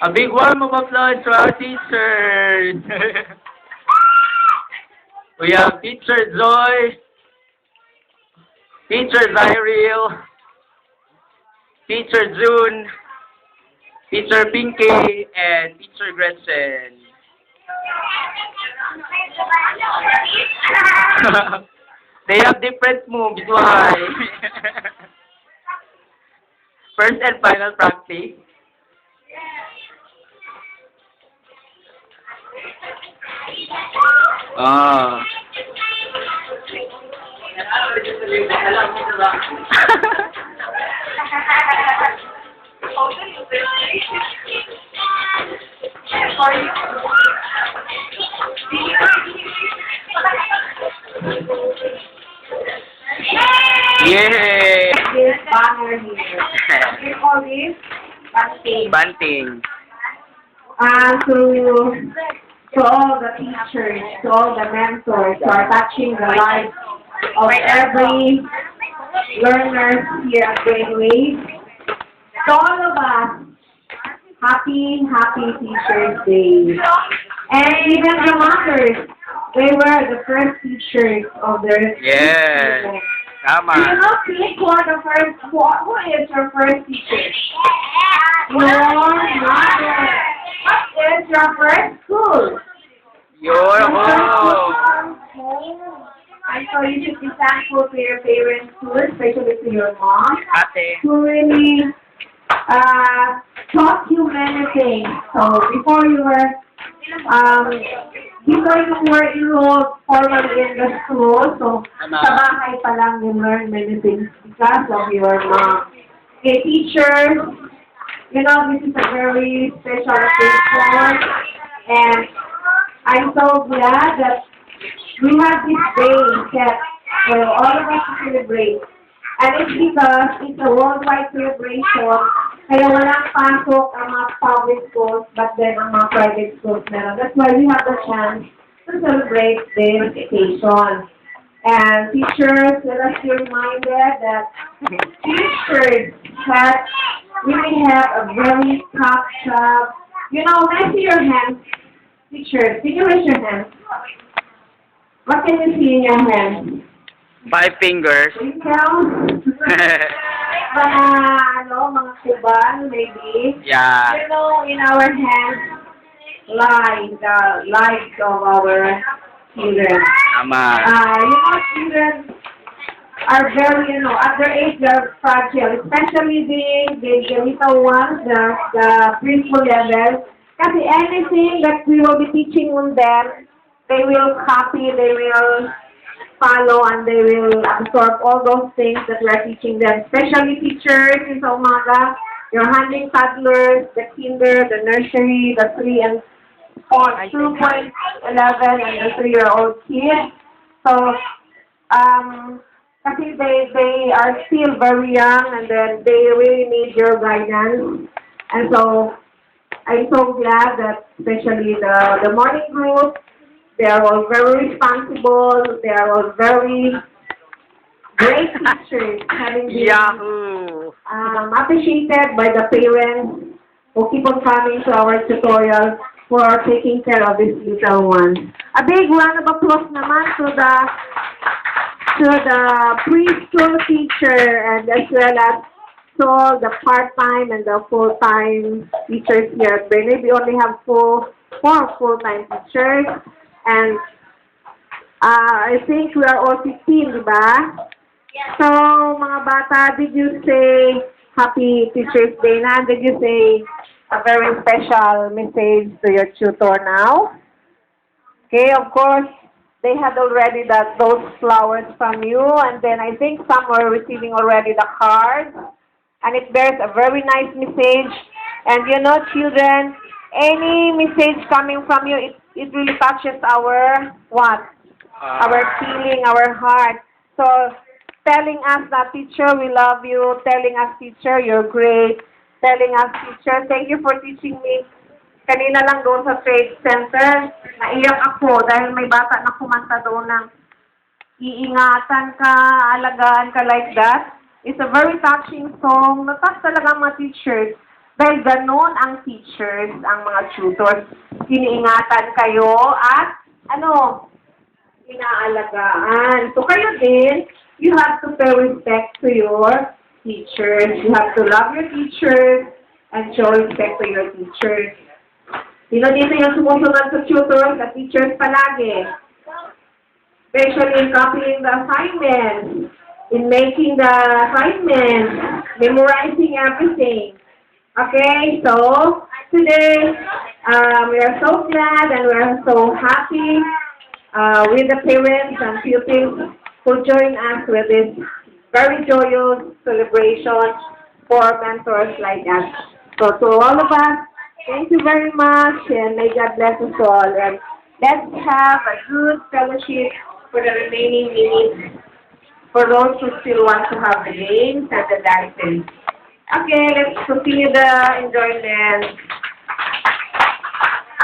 A big warm of applause to our teachers. We have Teacher Joy, Teacher Zyril, Teacher June, Teacher Pinky, and Teacher Gretchen. They have different moves, why? First and final practice. Ah. Yay! This banner here. We call this bunting. Bunting. To all the teachers, to all the mentors who are touching the lives of every learner here at Brainwave. To all of us, happy Teachers Day. And even the mothers, they were the first teachers of their Yes. children. Tama. Do you know, pick who is your first teacher? Your mother. What is your first school? Your home. And so you should be thankful to your parents too, especially to your mom, Ate. who really taught you many things. So before you were enrolled formally in the school, so sa bahay pa lang you learn many things because of your mom. Okay, teachers, you know, this is a very special occasion, and I'm so glad that we have this day set for all of us to celebrate. And it's because it's a worldwide celebration, kaya walang pasok ang mga public schools, but then ang mga private schools meron. That's why we have the chance to celebrate this occasion. And teachers, let us be reminded that teachers that really have a very tough job. You know, let's see your hands. Teachers, can you raise your hands? What can you see in your hands? 5 fingers. Ikaw? Mga kuban, maybe. Yeah. You know, in our hands lie the lives of our children. Tama. You know, children are very, you know, at their age, they're fragile, especially the little ones, the preschool level. Kasi anything that we will be teaching on them, they will copy, they will follow, and they will absorb all those things that we are teaching them. Especially teachers in sa umaga, your handling toddlers, the kinder, the nursery, the 3 and 2.11 and the 3-year-old kids. So, kasi they are still very young, and then they really need your guidance. And so, I'm so glad that especially the morning group, they are all very responsible, they are all very great teachers, having been Yahoo! appreciated by the parents who keep on coming to our tutorials for taking care of these little ones. A big round of applause naman to the preschool teacher, and as well as to all the part-time and the full-time teachers here at Brainwave. We only have 4 full-time teachers, and I think we are all 15, di ba? So, mga bata, did you say Happy Teacher's Day na? Did you say a very special message to your tutor now? Okay, of course, they had already those flowers from you, and then I think some were receiving already the cards, and it bears a very nice message. And you know, children, any message coming from you, it really touches our what? Our feeling, our heart. So, telling us that, teacher, we love you. Telling us, teacher, you're great. Telling us, teacher, thank you for teaching me. Kanina lang doon sa trade center, naiyak ako dahil may bata na kumanta doon ng iingatan ka, alagaan ka like that. It's a very touching song. Natas talaga mga teachers. Dahil ganun ang teachers, ang mga tutors, iniingatan kayo at inaalagaan. So kayo din, you have to pay respect to your teachers. You have to love your teachers and show respect to your teachers. Sino dito yung sumusunod sa tutors at teachers palagi? Especially in copying the assignments, in making the assignments, memorizing everything. Okay, so today we are so glad and we are so happy with the parents and pupils who join us with this very joyous celebration for mentors like us. So to all of us, thank you very much and may God bless us all. And let's have a good fellowship for the remaining minutes for those who still want to have the games and the dances. Okay, let's continue the enjoyment.